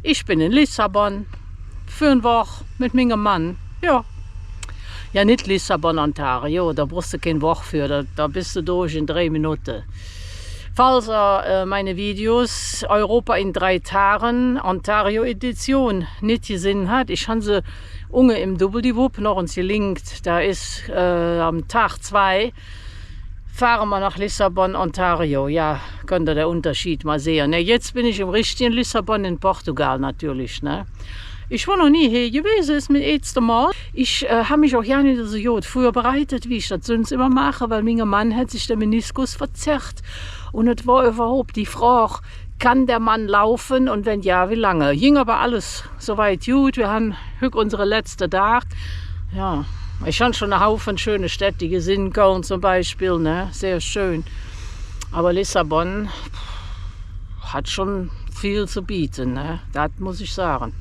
Ich bin in Lissabon für eine Woche mit meinem Mann. Ja. Ja, nicht Lissabon, Ontario, da brauchst du kein Woche für, da bist du durch in 3 Minuten. Falls meine Videos Europa in 3 Tagen, Ontario-Edition, nicht gesehen hat, ich habe sie unge im Double-Diwupp noch uns gelinkt. Da ist am Tag 2 fahren wir nach Lissabon, Ontario. Ja, könnt ihr den Unterschied mal sehen. Ne, jetzt bin ich im richtigen Lissabon in Portugal natürlich. Ne? Ich war noch nie hier gewesen, ist mein erstes Mal. Ich habe mich auch ja nicht so gut vorbereitet, wie ich das sonst immer mache, weil mein Mann hat sich den Meniskus verzerrt. Und es war überhaupt die Frage, kann der Mann laufen und wenn ja, wie lange? Ging aber alles soweit gut. Wir haben heute unsere letzte Tag. Ja. Ich habe schon einen Haufen schöne Städte gesehen, Köln zum Beispiel, ne? Sehr schön. Aber Lissabon hat schon viel zu bieten, ne? Das muss ich sagen.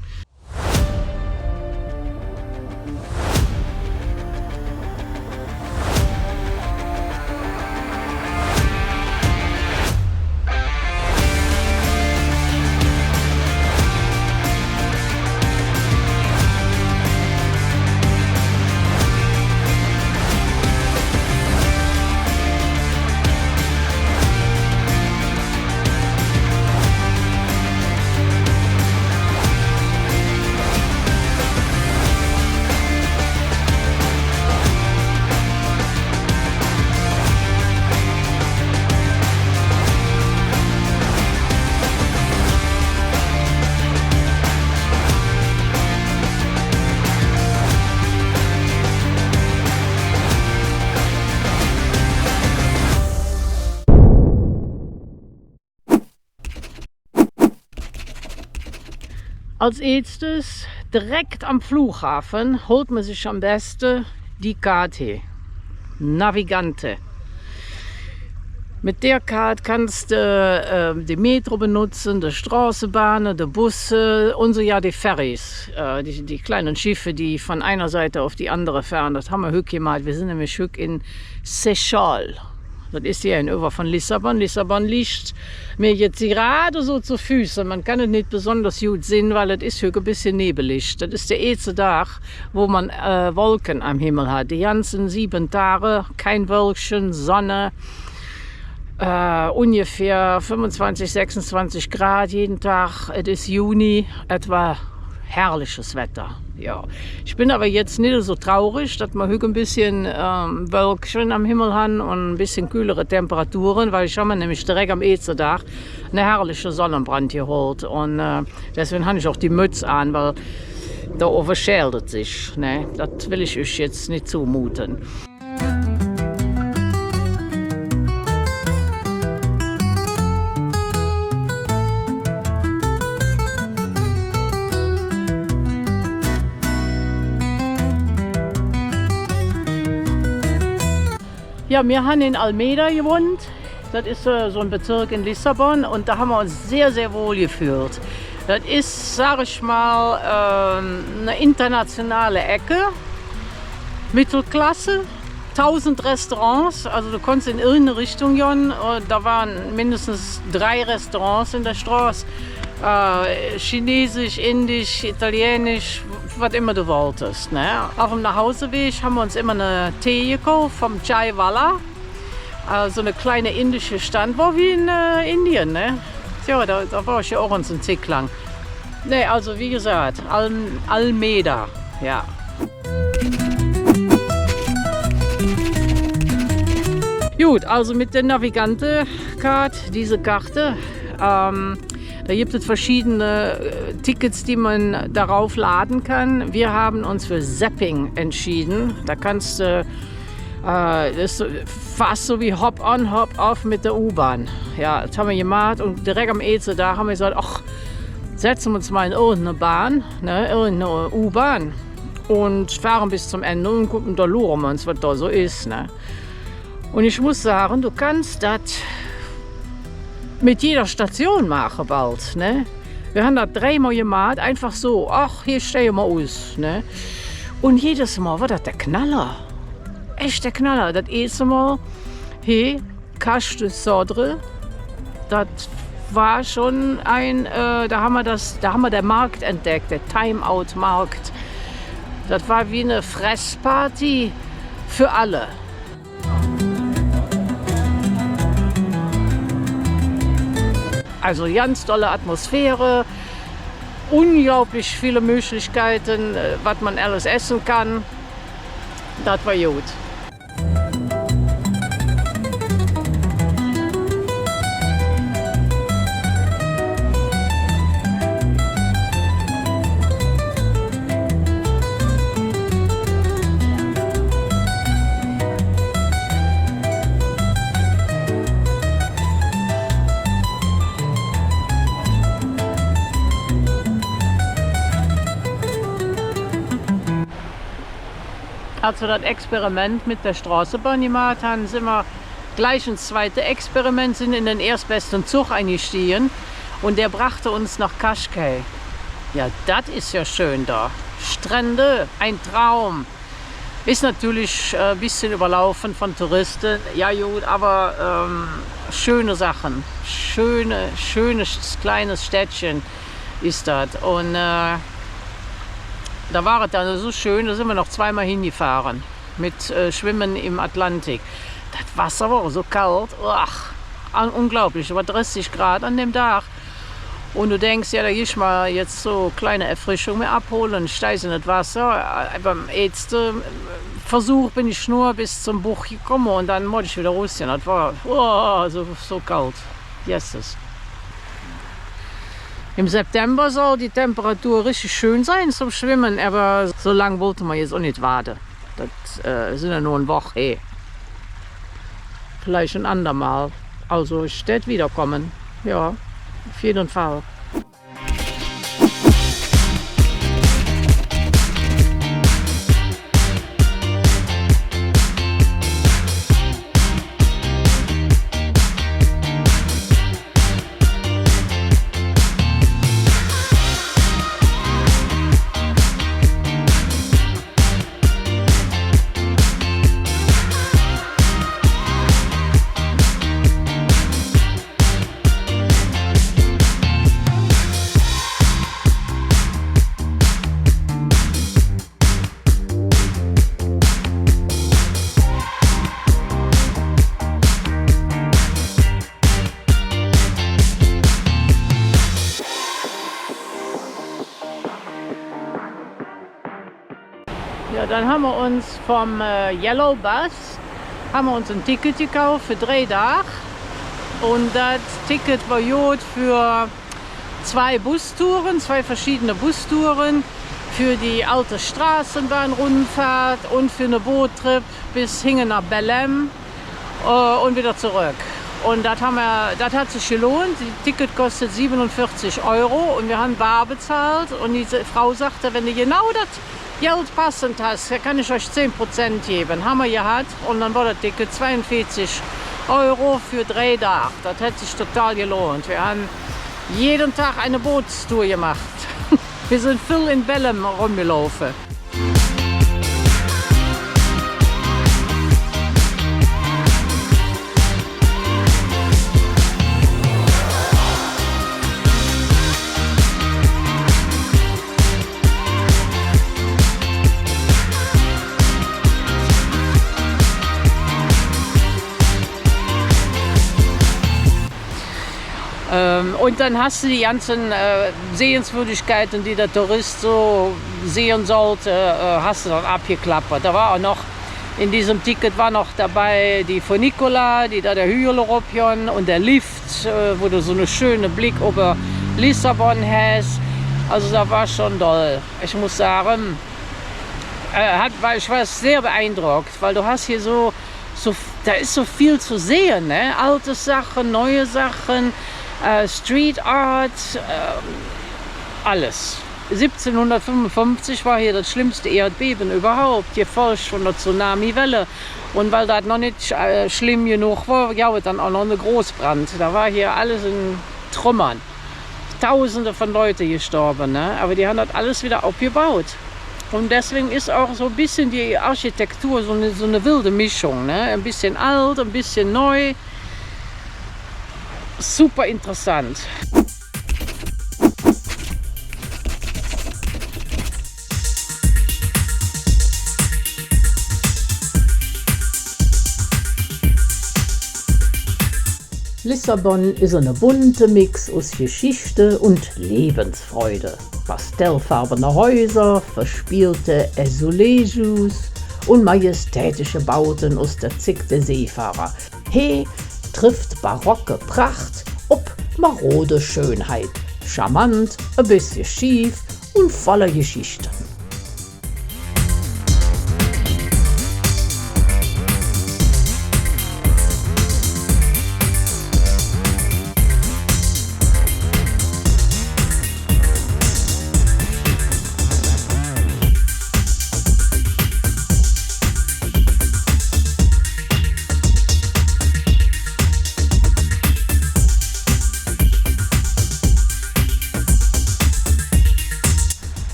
Als erstes, direkt am Flughafen, holt man sich am besten die Karte, Navigante. Mit der Karte kannst du die Metro benutzen, die Straßenbahnen, die Busse und so ja die Ferries, die kleinen Schiffe, die von einer Seite auf die andere fahren. Das haben wir heute gemacht. Wir sind nämlich heute in Seixal. Das ist hier ein Über von Lissabon. Lissabon liegt mir jetzt gerade so zu Füßen. Man kann es nicht besonders gut sehen, weil es ist hier ein bisschen nebelig. Das ist der erste Tag, wo man Wolken am Himmel hat. Die ganzen 7 Tage, kein Wölkchen, Sonne. Ungefähr 25, 26 Grad jeden Tag. Es ist Juni, etwa herrliches Wetter. Ja. Ich bin aber jetzt nicht so traurig, dass wir ein bisschen Wölkchen am Himmel haben und ein bisschen kühlere Temperaturen, weil ich habe mir nämlich direkt am ersten Tag eine herrliche Sonnenbrand geholt. Und deswegen habe ich auch die Mütze an, weil da overschält es sich. Ne? Das will ich euch jetzt nicht zumuten. Ja, wir haben in Almeida gewohnt. Das ist so ein Bezirk in Lissabon und da haben wir uns sehr, sehr wohl gefühlt. Das ist, sage ich mal, eine internationale Ecke, Mittelklasse, 1000 Restaurants, also du konntest in irgendeine Richtung gehen. Da waren mindestens 3 Restaurants in der Straße, Chinesisch, Indisch, Italienisch, was immer du wolltest. Ne? Auf dem Nachhauseweg haben wir uns immer eine Tee gekauft vom Chai Walla. So eine kleine indische Stand, war wie in Indien. Ne? Ja, da war ich ja auch uns einen Tick lang. Ne, also wie gesagt, Almeida. Ja. Gut, also mit der Navigante-Card, diese Karte. Da gibt es verschiedene Tickets, die man darauf laden kann. Wir haben uns für Zapping entschieden. Da kannst du, das ist fast so wie Hop-on, Hop-off mit der U-Bahn. Ja, das haben wir gemacht und direkt am ersten Tag haben wir gesagt, ach, setzen wir uns mal in irgendeine Bahn, ne, irgendeine U-Bahn und fahren bis zum Ende und gucken, da schauen wir uns, was da so ist. Ne. Und ich muss sagen, du kannst das mit jeder Station machen bald. Ne? Wir haben das 3-mal gemacht, einfach so, ach, hier stehen wir aus. Ne? Und jedes Mal war das der Knaller. Echt der Knaller. Das erste Mal, hier, Cache de Sodre, das war schon da haben wir den Markt entdeckt, der Timeout-Markt. Das war wie eine Fressparty für alle. Also ganz tolle Atmosphäre, unglaublich viele Möglichkeiten, was man alles essen kann. Das war gut. Als wir das Experiment mit der Straßenbahn gemacht haben, sind wir gleich ins zweite Experiment, sind in den erstbesten Zug eingestiegen und der brachte uns nach Kaschkay. Ja, das ist ja schön da. Strände, ein Traum. Ist natürlich ein bisschen überlaufen von Touristen, ja gut, aber schöne Sachen. Schönes kleines Städtchen ist das. Und da war es dann so schön, da sind wir noch zweimal hingefahren mit Schwimmen im Atlantik. Das Wasser war so kalt, unglaublich, über 30 Grad an dem Tag. Und du denkst, ja, da gehe ich mal jetzt so kleine Erfrischung mehr abholen, steige in das Wasser. Beim ersten Versuch bin ich nur bis zum Buch gekommen und dann musste ich wieder rausziehen. Das war so kalt. Jesus. Im September soll die Temperatur richtig schön sein zum Schwimmen, aber so lange wollte man jetzt auch nicht warten. Das sind ja nur eine Woche. Vielleicht ein andermal. Also ich werde wiederkommen. Ja, auf jeden Fall. Ja, dann haben wir uns vom Yellow Bus ein Ticket gekauft für 3 Tage. Und das Ticket war gut für 2 Bustouren, 2 verschiedene Bustouren, für die alte Straßenbahnrundfahrt und für eine Boottrip bis hinten nach Belém und wieder zurück. Und das hat sich gelohnt. Das Ticket kostet 47 € und wir haben bar bezahlt. Und die Frau sagte, wenn ihr genau das Geld passend hast, kann ich euch 10% geben. Haben wir gehabt und dann war das Ticket 42 € für 3 Tage. Das hat sich total gelohnt. Wir haben jeden Tag eine Bootstour gemacht. Wir sind viel in Belém rumgelaufen. Und dann hast du die ganzen Sehenswürdigkeiten, die der Tourist so sehen sollte, hast du dann abgeklappert. Da war auch noch, in diesem Ticket war noch dabei die Funicular, die da der Hügel runtergehen und der Lift, wo du so einen schönen Blick über Lissabon hast. Also da war schon toll. Ich muss sagen, ich war sehr beeindruckt, weil du hast hier da ist so viel zu sehen, ne? Alte Sachen, neue Sachen. Street Art, alles. 1755 war hier das schlimmste Erdbeben überhaupt, gefolgt von der Tsunami-Welle. Und weil das noch nicht schlimm genug war, gab es dann auch noch eine Großbrand. Da war hier alles in Trümmern. Tausende von Leuten gestorben, ne? Aber die haben das alles wieder aufgebaut. Und deswegen ist auch so ein bisschen die Architektur so eine wilde Mischung, ne? Ein bisschen alt, ein bisschen neu. super interessant. Lissabon ist ein bunter Mix aus Geschichte und Lebensfreude. Pastellfarbene Häuser, verspielte Azulejos und majestätische Bauten aus der Zeit der Seefahrer. He trifft barocke Pracht ob marode Schönheit. Charmant, ein bisschen schief und voller Geschichten.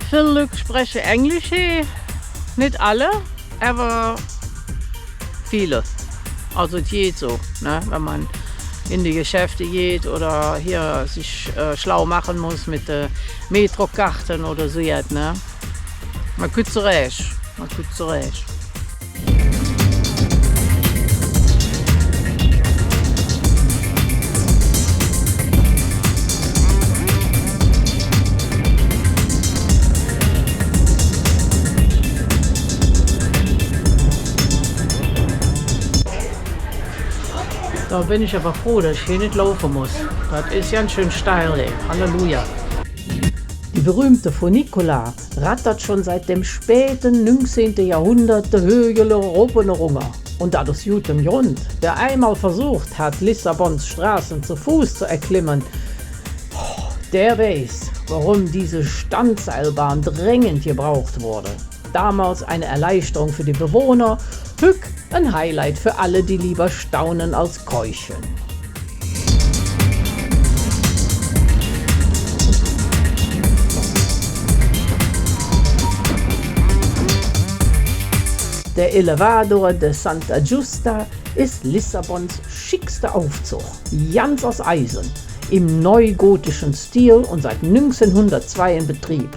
Viele Leute sprechen Englisch hier, nicht alle, aber viele. Also es geht so, ne? Wenn man in die Geschäfte geht oder hier sich schlau machen muss mit Metrokarten oder so. Ne? Man kommt zurecht. Da bin ich aber froh, dass ich hier nicht laufen muss. Das ist ganz schön steil, ey. Halleluja. Die berühmte Funicular rattert schon seit dem späten 19. Jahrhundert die Höhle Europa runter. Und das aus gutem Grund. Wer einmal versucht hat, Lissabons Straßen zu Fuß zu erklimmen, der weiß, warum diese Standseilbahn dringend gebraucht wurde. Damals eine Erleichterung für die Bewohner, Hück ein Highlight für alle, die lieber staunen als keuchen. Der Elevador de Santa Justa ist Lissabons schickster Aufzug, ganz aus Eisen, im neugotischen Stil und seit 1902 in Betrieb.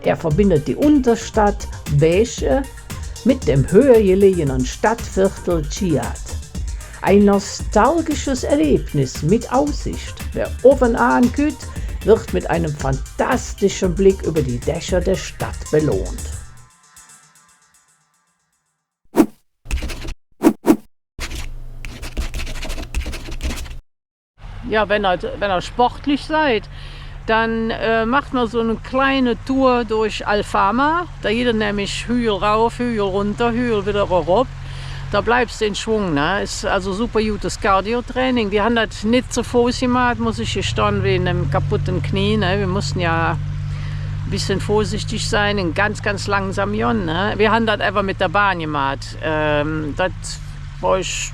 Er verbindet die Unterstadt Beche mit dem höher gelegenen Stadtviertel Chiat. Ein nostalgisches Erlebnis mit Aussicht. Wer oben ankommt, wird mit einem fantastischen Blick über die Dächer der Stadt belohnt. Ja, wenn ihr sportlich seid, dann macht man so eine kleine Tour durch Alfama. Da geht nämlich Hügel rauf, Hügel runter, Hügel wieder rauf. Da bleibst du in Schwung. Ne? Ist also super gutes Cardio-Training. Wir haben das nicht zu Fuß gemacht, muss ich gestehen, wegen einem kaputten Knie. Ne? Wir mussten ja ein bisschen vorsichtig sein, und ganz, ganz langsam. Ne? Wir haben das einfach mit der Bahn gemacht.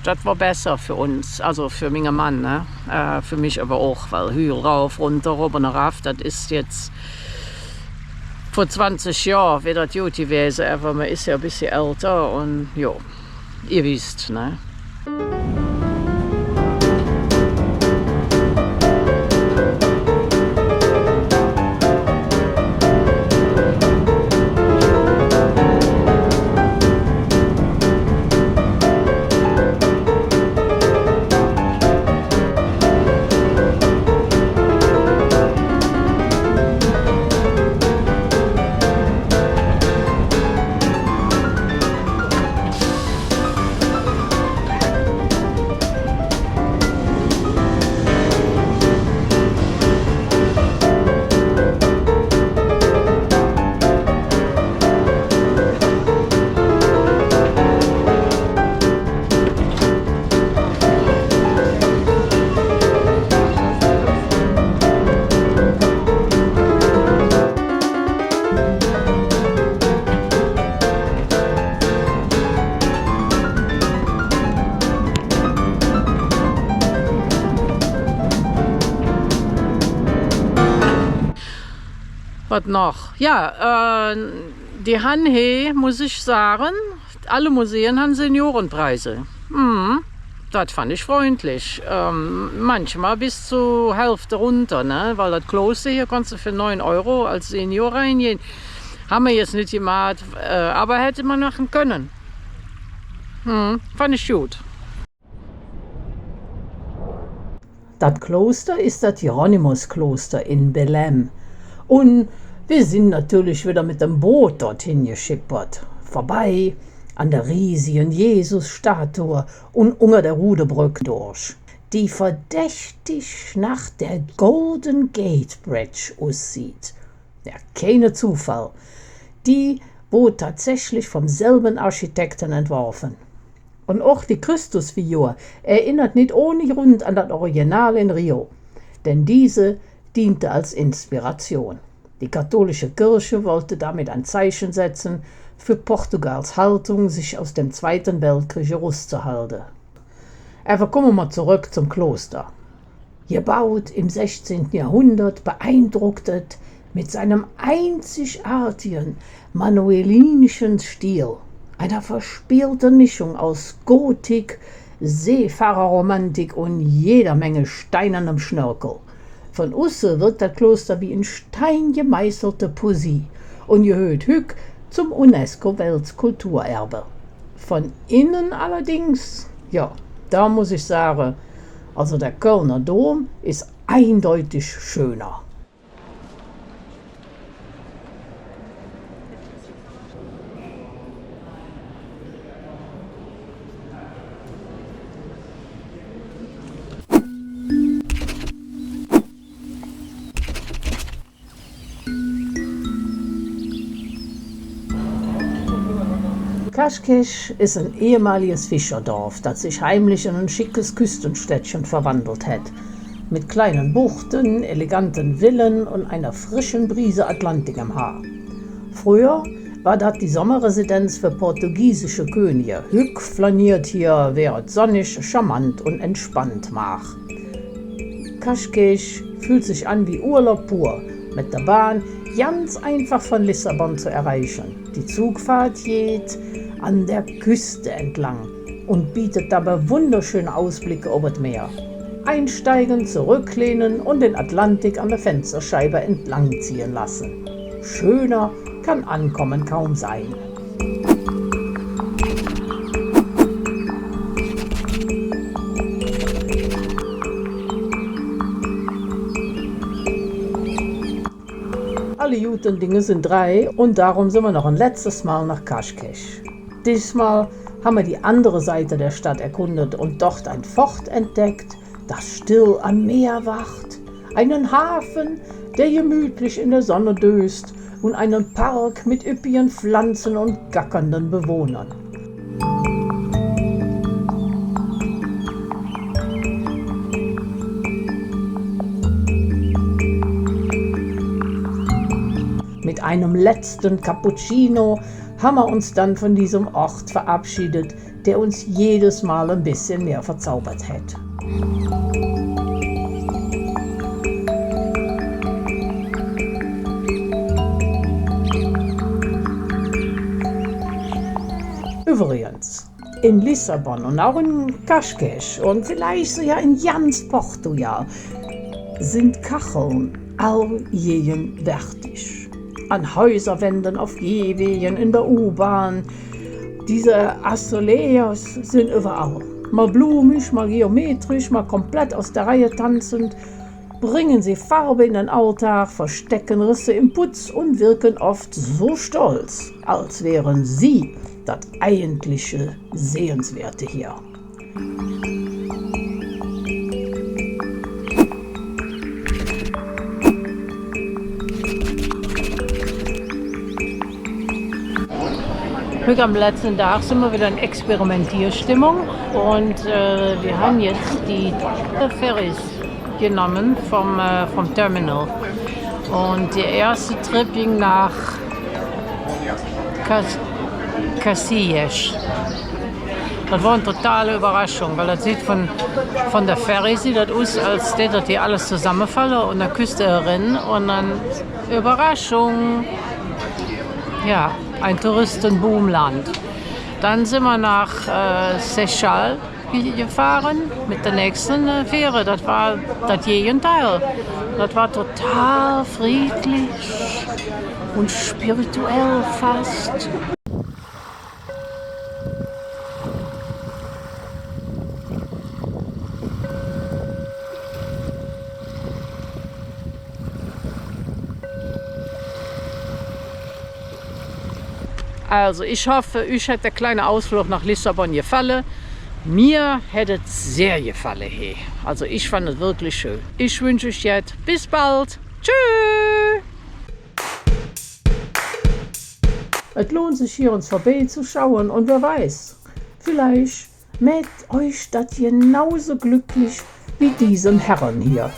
Das war besser für uns, also für meinen Mann, ne? Für mich aber auch, weil Hügel rauf, runter, oben rauf, das ist jetzt vor 20 Jahren wieder das gut gewesen, aber man ist ja ein bisschen älter und ja, ihr wisst, ne? Was noch? Ja, die haben hier, muss ich sagen, alle Museen haben Seniorenpreise. das fand ich freundlich. Manchmal bis zur Hälfte runter, ne? Weil das Kloster hier kannst du für 9 Euro als Senior reingehen. Haben wir jetzt nicht gemacht, aber hätte man machen können. Fand ich gut. Das Kloster ist das Hieronymus-Kloster in Belém. Und wir sind natürlich wieder mit dem Boot dorthin geschippert. Vorbei an der riesigen Jesus-Statue und unter der Rudebrücke durch, die verdächtig nach der Golden Gate Bridge aussieht. Ja, keine Zufall. Die wurde tatsächlich vom selben Architekten entworfen. Und auch die Christusfigur erinnert nicht ohne Grund an das Original in Rio, denn diese diente als Inspiration. Die katholische Kirche wollte damit ein Zeichen setzen für Portugals Haltung, sich aus dem Zweiten Weltkrieg rauszuhalten. Aber kommen wir zurück zum Kloster. Gebaut im 16. Jahrhundert, beeindruckt es mit seinem einzigartigen manuelinischen Stil, einer verspielten Mischung aus Gotik, Seefahrerromantik und jeder Menge steinernem Schnörkel. Von außen wirkt das Kloster wie in Stein gemeißelte Poesie und gehört hüg zum UNESCO-Weltkulturerbe. Von innen allerdings, ja, da muss ich sagen, also der Kölner Dom ist eindeutig schöner. Cascais ist ein ehemaliges Fischerdorf, das sich heimlich in ein schickes Küstenstädtchen verwandelt hat. Mit kleinen Buchten, eleganten Villen und einer frischen Brise Atlantik im Haar. Früher war das die Sommerresidenz für portugiesische Könige. Hüg flaniert hier, während sonnig, charmant und entspannt mach. Cascais fühlt sich an wie Urlaub pur, mit der Bahn ganz einfach von Lissabon zu erreichen. Die Zugfahrt geht an der Küste entlang und bietet dabei wunderschöne Ausblicke über das Meer. Einsteigen, zurücklehnen und den Atlantik an der Fensterscheibe entlang ziehen lassen. Schöner kann Ankommen kaum sein. Alle guten Dinge sind 3 und darum sind wir noch ein letztes Mal nach Cascais. Diesmal haben wir die andere Seite der Stadt erkundet und dort ein Fort entdeckt, das still am Meer wacht, einen Hafen, der gemütlich in der Sonne döst und einen Park mit üppigen Pflanzen und gackernden Bewohnern. Mit einem letzten Cappuccino haben wir uns dann von diesem Ort verabschiedet, der uns jedes Mal ein bisschen mehr verzaubert hat. Übrigens, in Lissabon und auch in Cascais und vielleicht sogar in ganz Portugal sind Kacheln allgegenwärtig. An Häuserwänden, auf Gehwegen, in der U-Bahn. Diese Azulejos sind überall. Mal blumig, mal geometrisch, mal komplett aus der Reihe tanzend, bringen sie Farbe in den Alltag, verstecken Risse im Putz und wirken oft so stolz, als wären sie das eigentliche Sehenswerte hier. Am letzten Tag sind wir wieder in Experimentierstimmung und wir haben jetzt die Ferries genommen vom Terminal. Und der erste Trip ging nach Casillas. Das war eine totale Überraschung, weil das sieht von der Ferry sieht das aus, als hätte hier alles zusammenfallen und der Küste herin und dann Überraschung. Ja, ein Touristenboomland. Dann sind wir nach Seixal gefahren mit der nächsten Fähre. Das war das Gegenteil. Das war total friedlich und spirituell fast. Also ich hoffe, euch hat der kleine Ausflug nach Lissabon gefallen. Mir hätte es sehr gefallen hier. Also ich fand es wirklich schön. Ich wünsche euch jetzt bis bald. Tschüss! Es lohnt sich hier uns vorbeizuschauen und wer weiß, vielleicht macht euch das genauso glücklich wie diesen Herren hier.